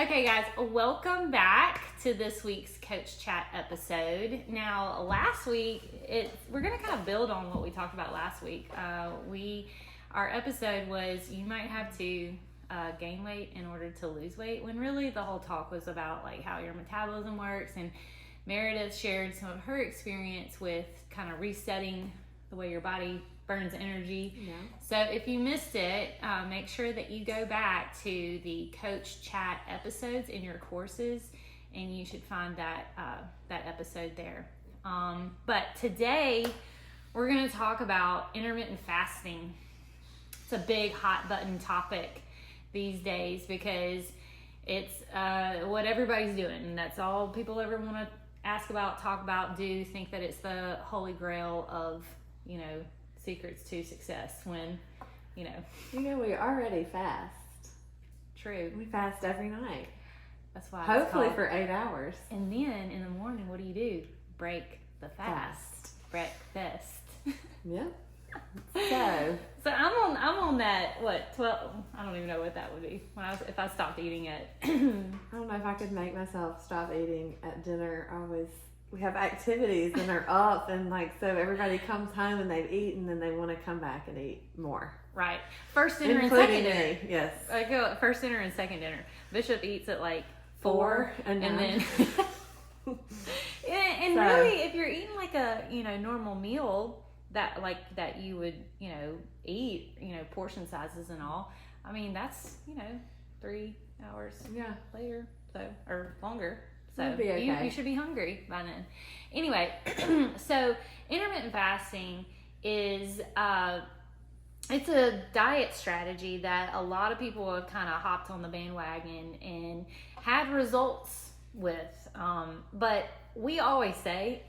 Okay, guys, welcome back to this week's Coach Chat episode. Now, last week, we're going to kind of build on what we talked about last week. Our episode was you might have to gain weight in order to lose weight, when really the whole talk was about like how your metabolism works, and Meredith shared some of her experience with kind of resetting the way your body burns energy. Yeah. So if you missed it, make sure that you go back to the Coach Chat episodes in your courses, and you should find that episode there. But today we're going to talk about intermittent fasting. It's a big hot button topic these days because it's what everybody's doing, and that's all people ever want to ask about, talk about, do, think that it's the holy grail of, secrets to success, when, we already fast. True. We fast every night. That's why. Hopefully for 8 hours. And then in the morning, what do? Break the fast. Breakfast. Yep. So I'm on that. 12? I don't even know what that would be if I stopped eating at. I don't know if I could make myself stop eating at dinner. We have activities and they're up, and so everybody comes home and they've eaten and they want to come back and eat more. Right. First dinner Including and second dinner. me, yes. I go first dinner and second dinner. Bishop eats at 4 and then. and really, if you're eating like a normal meal that you would eat portion sizes and all, I mean that's 3 hours later, so or longer. So be okay. You should be hungry by then. Anyway, so intermittent fasting is it's a diet strategy that a lot of people have kind of hopped on the bandwagon and had results with. But we always say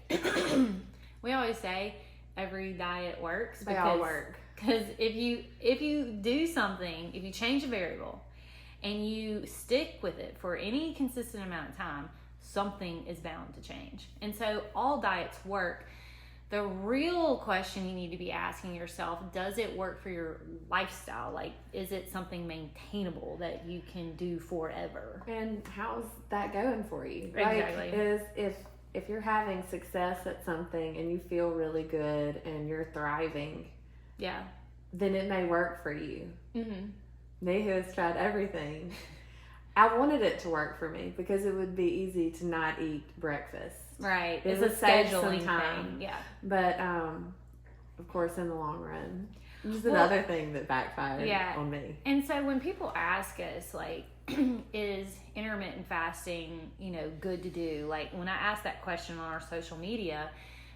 every diet works. They all work. Because if you do something, if you change a variable and you stick with it for any consistent amount of time, something is bound to change. And so all diets work. The real question you need to be asking yourself, does it work for your lifestyle? Is it something maintainable that you can do forever? And how's that going for you? Exactly. If you're having success at something and you feel really good and you're thriving, then it may work for you. Mm-hmm. Me, who has tried everything, I wanted it to work for me because it would be easy to not eat breakfast. Right. It's a scheduling thing. Yeah. But, of course, in the long run, this is another thing that backfired on me. And so when people ask us, is intermittent fasting, good to do? When I asked that question on our social media,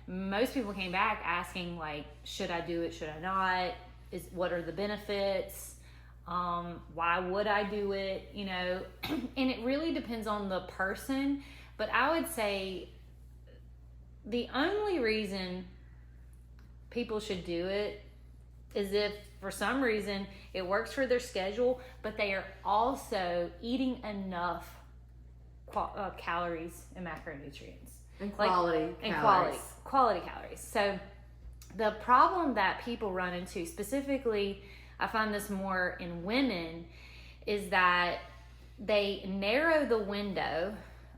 most people came back asking, should I do it? Should I not? What are the benefits? Why would I do it? And it really depends on the person. But I would say the only reason people should do it is if for some reason it works for their schedule, but they are also eating enough calories and macronutrients. And quality calories. So the problem that people run into, specifically, I find this more in women, is that they narrow the window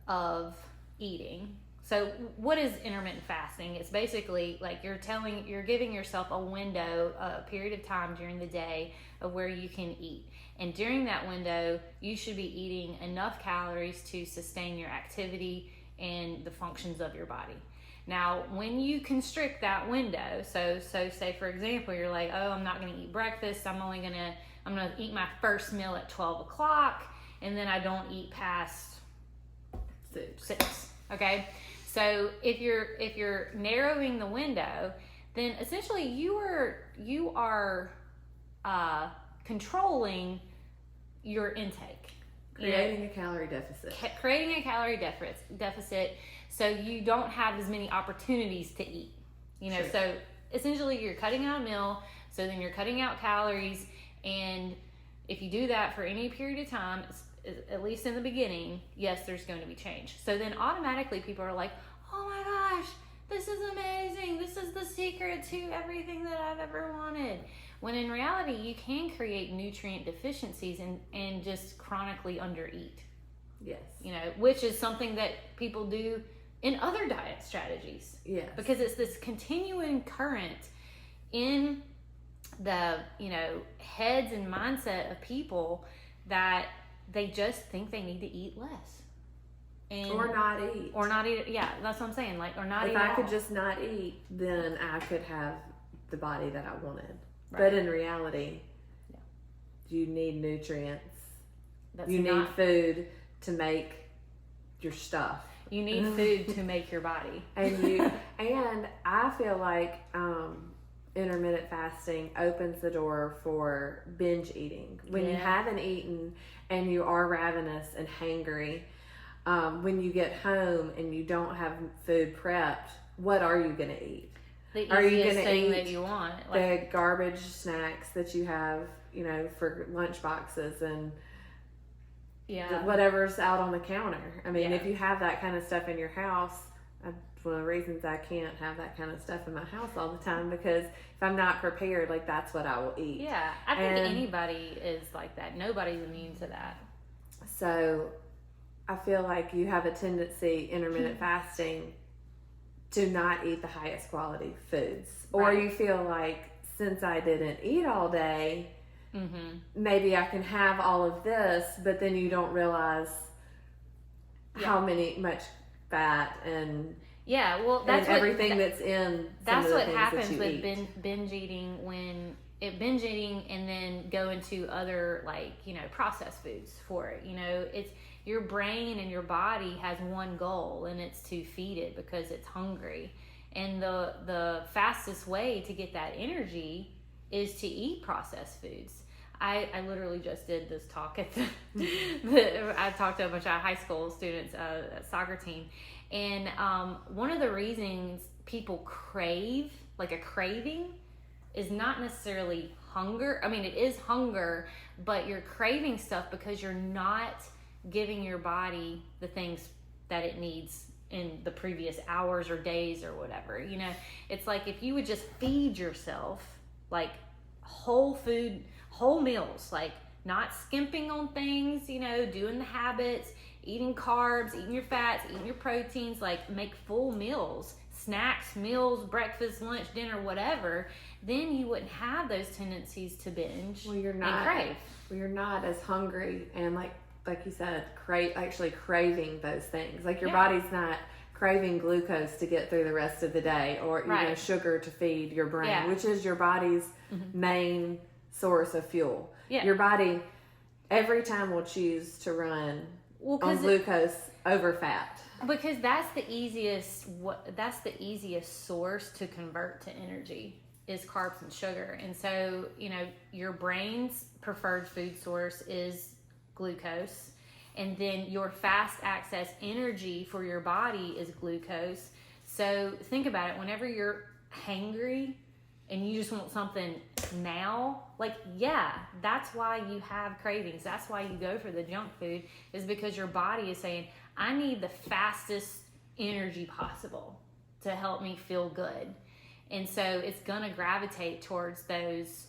of eating. So what is intermittent fasting? It's basically you're giving yourself a window, a period of time during the day of where you can eat. And during that window, you should be eating enough calories to sustain your activity and the functions of your body. Now, when you constrict that window, so say for example, you're like, oh, I'm not going to eat breakfast. I'm going to eat my first meal at 12 o'clock, and then I don't eat past 6. Okay. So if you're narrowing the window, then essentially you are controlling your intake. Creating a calorie deficit. Creating a calorie deficit, so you don't have as many opportunities to eat. Sure. So essentially you're cutting out a meal, so then you're cutting out calories, and if you do that for any period of time, at least in the beginning, yes, there's going to be change. So then automatically people are like, oh my gosh, this is amazing. This is the secret to everything that I've ever wanted. When in reality, you can create nutrient deficiencies and just chronically undereat. Yes. You know, which is something that people do in other diet strategies. Yes. Because it's this continuing current in the, you know, heads and mindset of people that they just think they need to eat less. Or not eat. Or not eat. Yeah, that's what I'm saying. Like, or not eat. If I could all. just not eat, then I could have the body that I wanted. Right. But in reality, you need nutrients. That's you need food to make your stuff. You need food to make your body. And I feel like intermittent fasting opens the door for binge eating. When you haven't eaten and you are ravenous and hangry, when you get home and you don't have food prepped, what are you going to eat? The are you easiest going to thing eat that you want. the garbage snacks that you have, you know, for lunch boxes and whatever's out on the counter? I mean, if you have that kind of stuff in your house, that's one of the reasons I can't have that kind of stuff in my house all the time, because if I'm not prepared, like, that's what I will eat. Yeah, I think anybody is like that. Nobody's immune to that. So I feel like you have a tendency, intermittent fasting, to not eat the highest quality foods. Or you feel like, since I didn't eat all day, maybe I can have all of this, but then you don't realize how much fat and that's everything that's in. That's what happens with binge eating, binge eating and then go into other, like, you know, processed foods for it. You know, it's your brain and your body has one goal, and it's to feed it because it's hungry. And the fastest way to get that energy is to eat processed foods. I literally just did this talk at I talked to a bunch of high school students, soccer team, and one of the reasons people crave, like a craving, is not necessarily hunger. I mean, it is hunger, but you're craving stuff because you're not giving your body the things that it needs in the previous hours or days or whatever. You know, it's like if you would just feed yourself, like, whole food, whole meals, like, not skimping on things, you know, doing the habits, eating carbs, eating your fats, eating your proteins, like, make full meals, snacks, meals, breakfast, lunch, dinner, whatever, then you wouldn't have those tendencies to binge and crave. Well, you're not as hungry and, like you said, actually craving those things. Like, your body's not craving glucose to get through the rest of the day, or you know, sugar to feed your brain, which is your body's main source of fuel. Your body every time will choose to run on glucose over fat, because that's the easiest source to convert to energy is carbs and sugar. And so, you know, your brain's preferred food source is glucose, and then your fast access energy for your body is glucose. So think about it, whenever you're hangry and you just want something now, like, that's why you have cravings. That's why you go for the junk food, is because your body is saying, I need the fastest energy possible to help me feel good. And so it's gonna gravitate towards those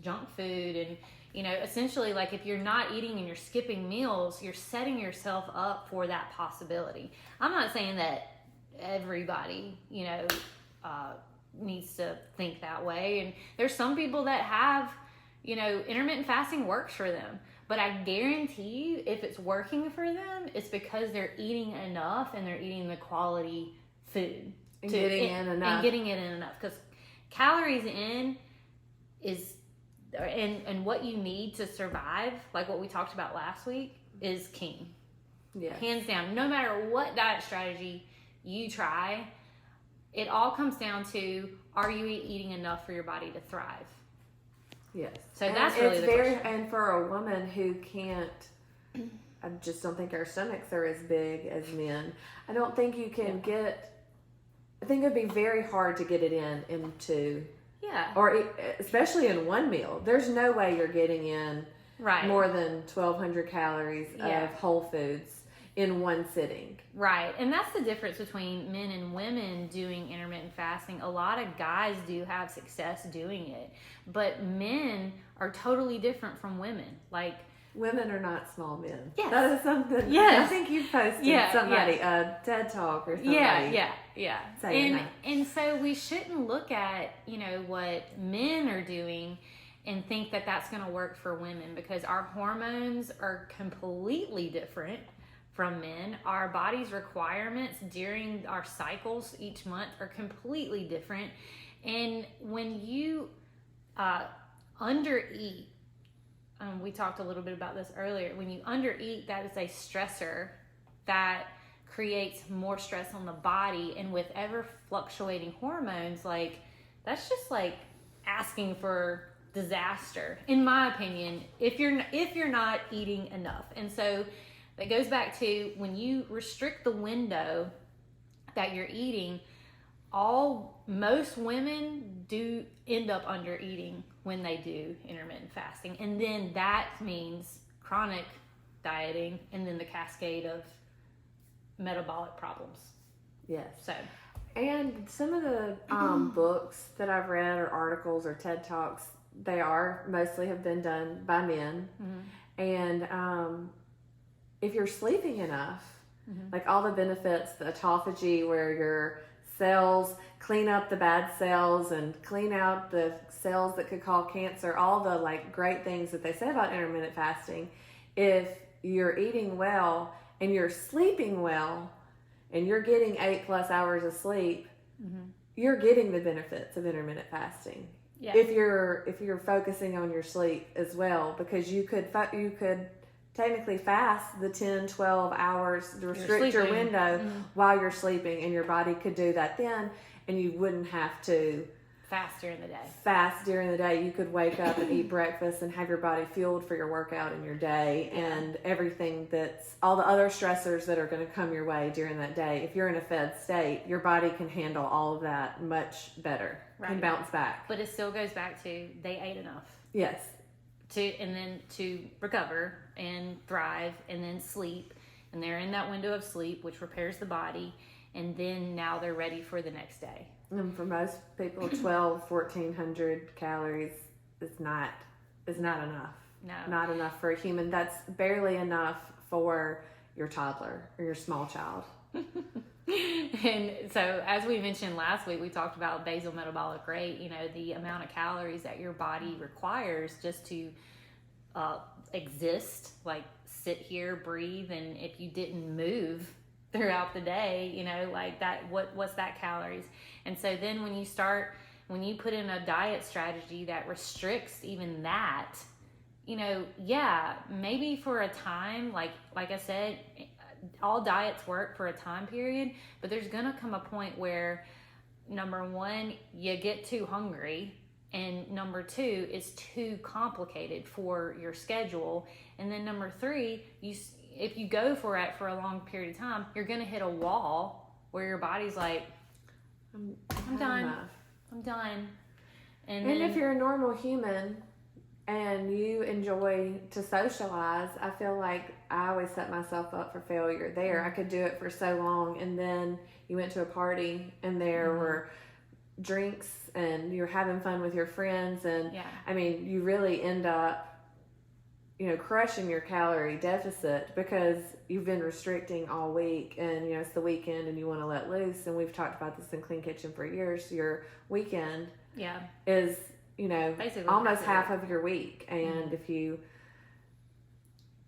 junk food. And, you know, essentially, like, if you're not eating and you're skipping meals, you're setting yourself up for that possibility. I'm not saying that everybody, you know, needs to think that way. And there's some people that have, you know, intermittent fasting works for them. But I guarantee you, if it's working for them, it's because they're eating enough and they're eating the quality food. And getting it in enough. Because calories in is, and what you need to survive, like what we talked about last week, is king. Yeah. Hands down. No matter what diet strategy you try, it all comes down to, are you eating enough for your body to thrive? Yes. So that's really the question. And for a woman who can't, I just don't think our stomachs are as big as men. I don't think you can I think it would be very hard to get it into, or especially in one meal. There's no way you're getting in more than 1,200 calories of whole foods in one sitting. Right. And that's the difference between men and women doing intermittent fasting. A lot of guys do have success doing it, but men are totally different from women. Like, Women are not small men. Yes. That is something. Yes. I think you posted somebody a TED Talk or somebody. Yeah. Saying that. And so we shouldn't look at, what men are doing and think that that's going to work for women, because our hormones are completely different from men. Our body's requirements during our cycles each month are completely different. And when you undereat, we talked a little bit about this earlier. When you undereat, that is a stressor that creates more stress on the body. And with ever fluctuating hormones, like, that's just like asking for disaster, in my opinion, if you're not eating enough. And so that goes back to, when you restrict the window that you're eating, most women do end up under eating when they do intermittent fasting. And then that means chronic dieting and then the cascade of metabolic problems. Yes. So, and some of the books that I've read, or articles or TED Talks, they mostly have been done by men. And if you're sleeping enough, like all the benefits, the autophagy, where your cells clean up the bad cells and clean out the cells that could cause cancer, all the like great things that they say about intermittent fasting, if you're eating well and you're sleeping well and you're getting 8+ hours of sleep, you're getting the benefits of intermittent fasting. Yeah. If you're focusing on your sleep as well, because you could technically fast the 10-12 hours to restrict your window while you're sleeping, and your body could do that then, and you wouldn't have to fast during the day. You could wake up and eat breakfast and have your body fueled for your workout in your day, and everything all the other stressors that are going to come your way during that day. If you're in a fed state, your body can handle all of that much better, can bounce back. But it still goes back to, they ate enough. Yes. To recover and thrive and then sleep, and they're in that window of sleep, which repairs the body, and then now they're ready for the next day. And for most people, 1,400 calories is not enough. No, not enough for a human. That's barely enough for your toddler or your small child. And so, as we mentioned last week, we talked about basal metabolic rate, the amount of calories that your body requires just to exist, like sit here, breathe. And if you didn't move throughout the day, like that, what's that calories? And so then when you put in a diet strategy that restricts even that, maybe for a time, like I said, all diets work for a time period, but there's gonna come a point where, number one, you get too hungry, and number two, is too complicated for your schedule, and then number three, if you go for it for a long period of time, you're gonna hit a wall where your body's like, I'm done. I'm done. And then, if you're a normal human and you enjoy to socialize, I feel like I always set myself up for failure there. I could do it for so long, and then you went to a party and there were drinks and you're having fun with your friends, and you really end up crushing your calorie deficit because you've been restricting all week, and it's the weekend and you want to let loose. And we've talked about this in Clean Kitchen for years. Your weekend is basically almost half of your week. And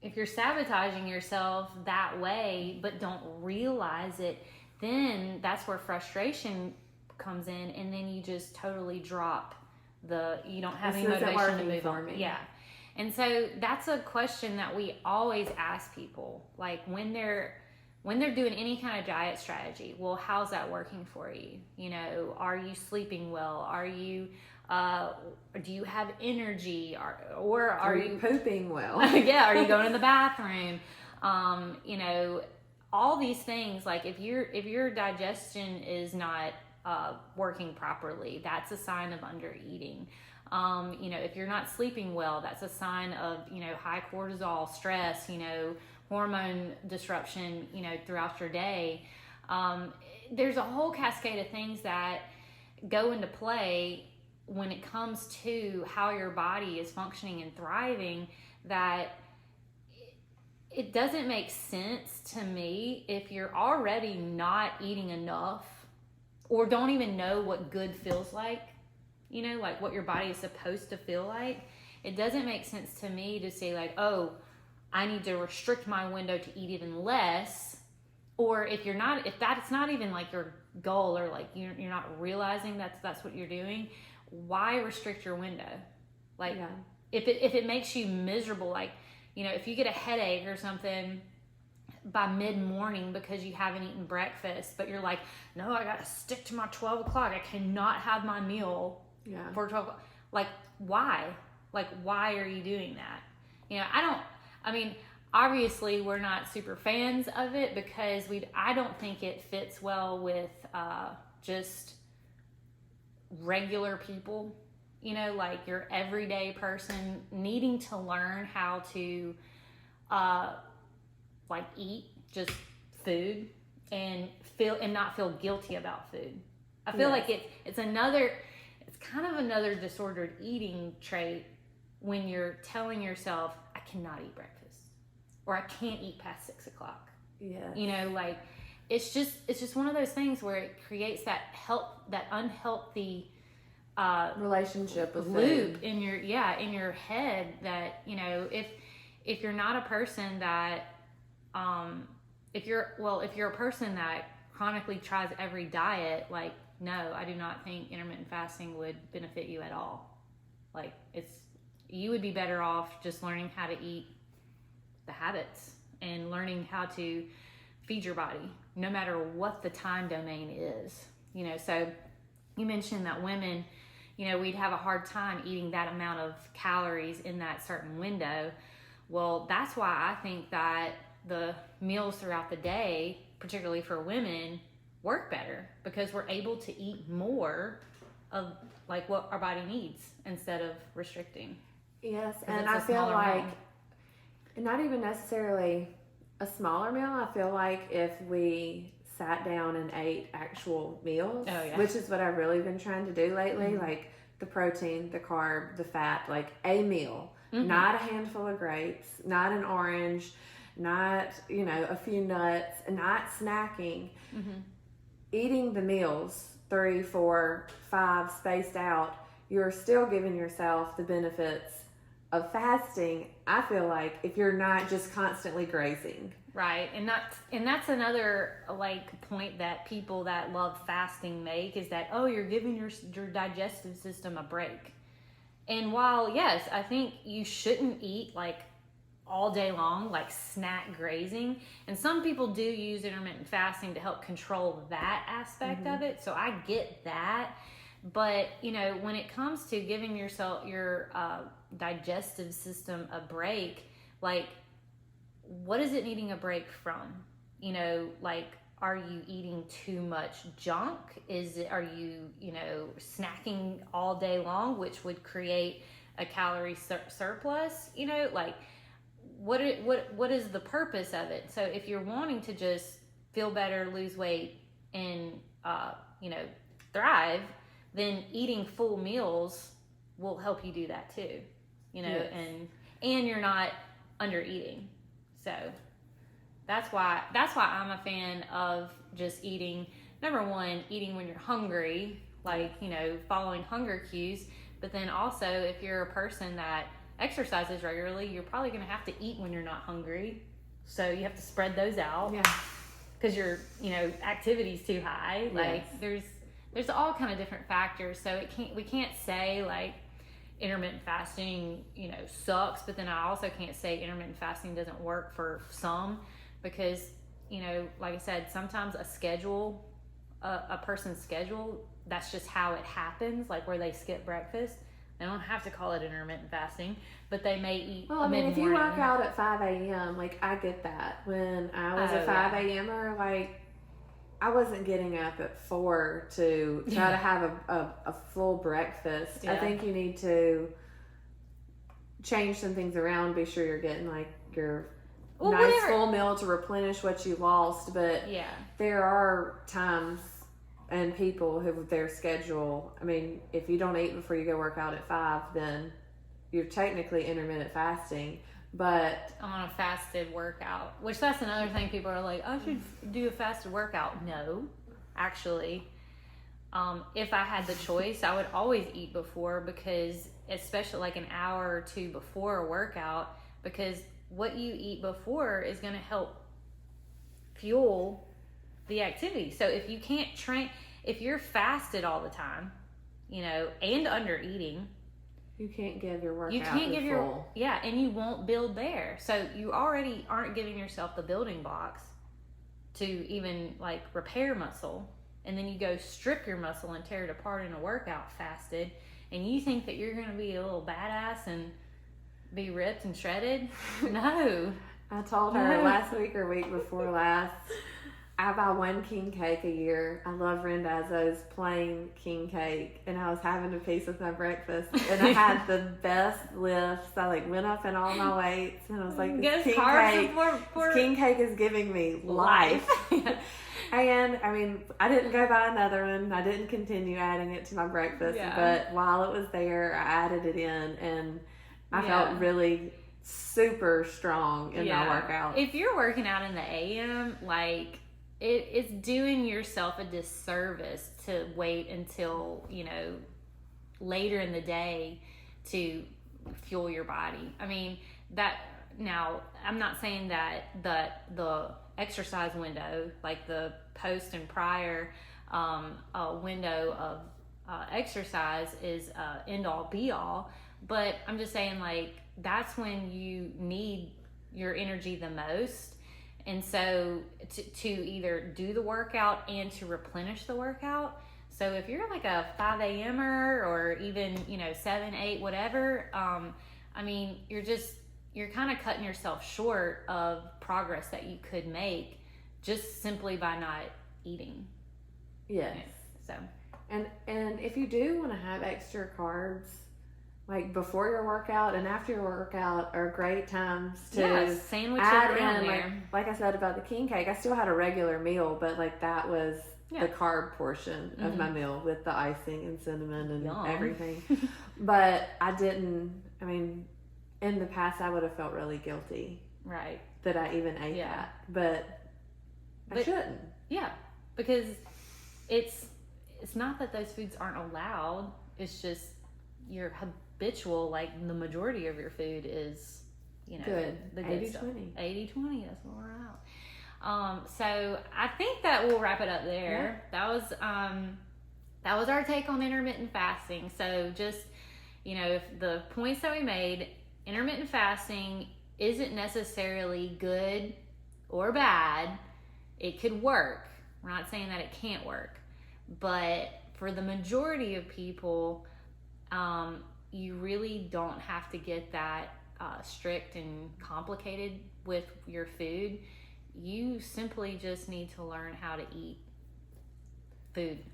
if you're sabotaging yourself that way but don't realize it, then that's where frustration comes in, and then you just totally drop you don't have any motivation to move on. Yeah. And so that's a question that we always ask people, like when they're doing any kind of diet strategy. Well, how's that working for you? Are you sleeping well? Are you do you have energy, or are you pooping well? Yeah, are you going to the bathroom? All these things, like if your digestion is not working properly, that's a sign of undereating. If you're not sleeping well, that's a sign of, high cortisol, stress, hormone disruption, throughout your day. There's a whole cascade of things that go into play when it comes to how your body is functioning and thriving, that it doesn't make sense to me if you're already not eating enough or don't even know what good feels like, like what your body is supposed to feel like. It doesn't make sense to me to say like, oh, I need to restrict my window to eat even less. Or if that's not even like your goal, or like you're not realizing that's what you're doing, why restrict your window? Like, if it makes you miserable, like, if you get a headache or something by mid-morning because you haven't eaten breakfast, but you're like, no, I gotta stick to my 12 o'clock. I cannot have my meal for 12 o'clock. Like, why? Like, why are you doing that? Obviously we're not super fans of it because I don't think it fits well with just regular people, like your everyday person needing to learn how to like eat just food and not feel guilty about food. I feel like it's kind of another disordered eating trait when you're telling yourself, I cannot eat breakfast, or I can't eat past 6 o'clock. Yeah. Like it's just one of those things where it creates that unhealthy relationship with loop food. in your head that, if you're not a person that if you're a person that chronically tries every diet, like, no, I do not think intermittent fasting would benefit you at all. Like, you would be better off just learning how to eat the habits and learning how to feed your body, no matter what the time domain is. So you mentioned that women, we'd have a hard time eating that amount of calories in that certain window. Well, that's why I think that the meals throughout the day, particularly for women, work better, because we're able to eat more of like what our body needs instead of restricting. Yes, and I feel like not even necessarily a smaller meal. I feel like if we sat down and ate actual meals, which is what I've really been trying to do lately, like the protein, the carb, the fat, like a meal, not a handful of grapes, not an orange, not, a few nuts, not snacking, eating the meals 3, 4, 5 spaced out, you're still giving yourself the benefits of fasting, I feel like, if you're not just constantly grazing. Right. And that's another like point that people that love fasting make, is that, oh, you're giving your digestive system a break. And while, yes, I think you shouldn't eat like all day long, like snack grazing, and some people do use intermittent fasting to help control that aspect of it, so I get that. But when it comes to giving your digestive system a break, like, what is it needing a break from? Like, are you eating too much junk? Are you snacking all day long, which would create a calorie surplus? Like, what is the purpose of it? So if you're wanting to just feel better, lose weight, and thrive, then eating full meals will help you do that too. And you're not under eating. So that's why I'm a fan of just eating. Number one, eating when you're hungry, like, following hunger cues. But then also, if you're a person that exercises regularly, you're probably going to have to eat when you're not hungry. So you have to spread those out. Yeah. Because your, activity's too high. Like, there's all kind of different factors. So we can't say like intermittent fasting, sucks, but then I also can't say intermittent fasting doesn't work for some, because, like I said, sometimes a person's schedule, that's just how it happens, like where they skip breakfast. They don't have to call it intermittent fasting, but they may eat mid-morning. If you work out at 5 a.m., like, I get that. When I was a 5 a.m.er, like, I wasn't getting up at 4 to try to have a full breakfast. Yeah. I think you need to change some things around, be sure you're getting like your full meal to replenish what you lost. But there are times and people who their schedule, if you don't eat before you go work out at 5, then you're technically intermittent fasting. But on a fasted workout, which that's another thing people are like, I should do a fasted workout. No, actually, if I had the choice, I would always eat before, because especially like an hour or two before a workout, because what you eat before is going to help fuel the activity. So if you can't train, if you're fasted all the time, and under eating, you can't give your workout. You can't give full. and you won't build there. So you already aren't giving yourself the building blocks to even like repair muscle, and then you go strip your muscle and tear it apart in a workout fasted, and you think that you're going to be a little badass and be ripped and shredded. No. I told her last week or week before last, I buy one king cake a year. I love Rendazzo's plain king cake, and I was having a piece with my breakfast, and I had the best lifts. I like went up in all my weights, and I was like, this king cake is giving me life. And I mean, I didn't go buy another one. I didn't continue adding it to my breakfast, but while it was there, I added it in, and I felt really super strong in my workout. If you're working out in the AM, like, it's doing yourself a disservice to wait until, later in the day to fuel your body. I mean, now, I'm not saying that the exercise window, like the post and prior window of exercise is end all be all, but I'm just saying, like, that's when you need your energy the most. And so to either do the workout and to replenish the workout. So if you're like a 5 a.m.er or even, 7, 8, whatever, I mean, you're kind of cutting yourself short of progress that you could make just simply by not eating. Yes. So. And if you do want to have extra carbs, like before your workout and after your workout are great times to sandwich add it around in. there. Like I said about the king cake, I still had a regular meal, but like that was the carb portion of my meal with the icing and cinnamon and everything. But I mean, in the past I would have felt really guilty. Right. That I even ate that. But I shouldn't. Yeah. Because it's not that those foods aren't allowed. It's just your habitual, like the majority of your food is, good. The good 80-20. stuff. 80-20, that's what we're out. So I think that we'll wrap it up there. Yeah. That was our take on intermittent fasting. So just, if the points that we made, intermittent fasting isn't necessarily good or bad. It could work. We're not saying that it can't work. But for the majority of people, you really don't have to get that strict and complicated with your food. You simply just need to learn how to eat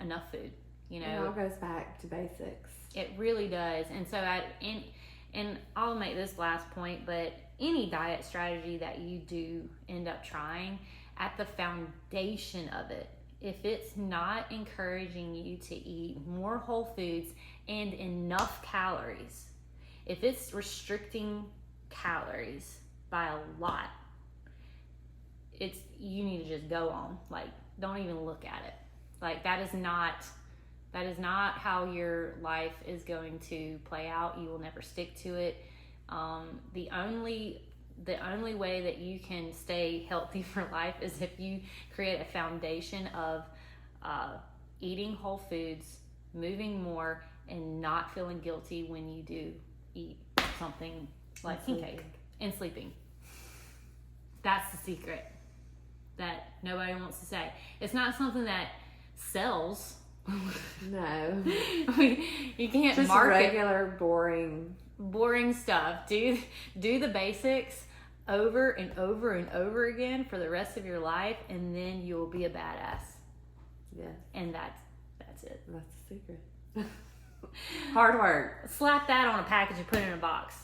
enough food. It all goes back to basics. It really does. And so and I'll make this last point, but any diet strategy that you do end up trying, at the foundation of it, if it's not encouraging you to eat more whole foods and enough calories, if it's restricting calories by a lot, you need to just go on. Like, don't even look at it. Like, that is not how your life is going to play out. You will never stick to it. The only way that you can stay healthy for life is if you create a foundation of eating whole foods, moving more, and not feeling guilty when you do eat something like king cake, and sleeping. That's the secret that nobody wants to say. It's not something that sells. No. You can't just market regular boring stuff. Do the basics over and over and over again for the rest of your life, and then you'll be a badass. Yes. And that's it. That's the secret. Hard work. Slap that on a package and put it in a box.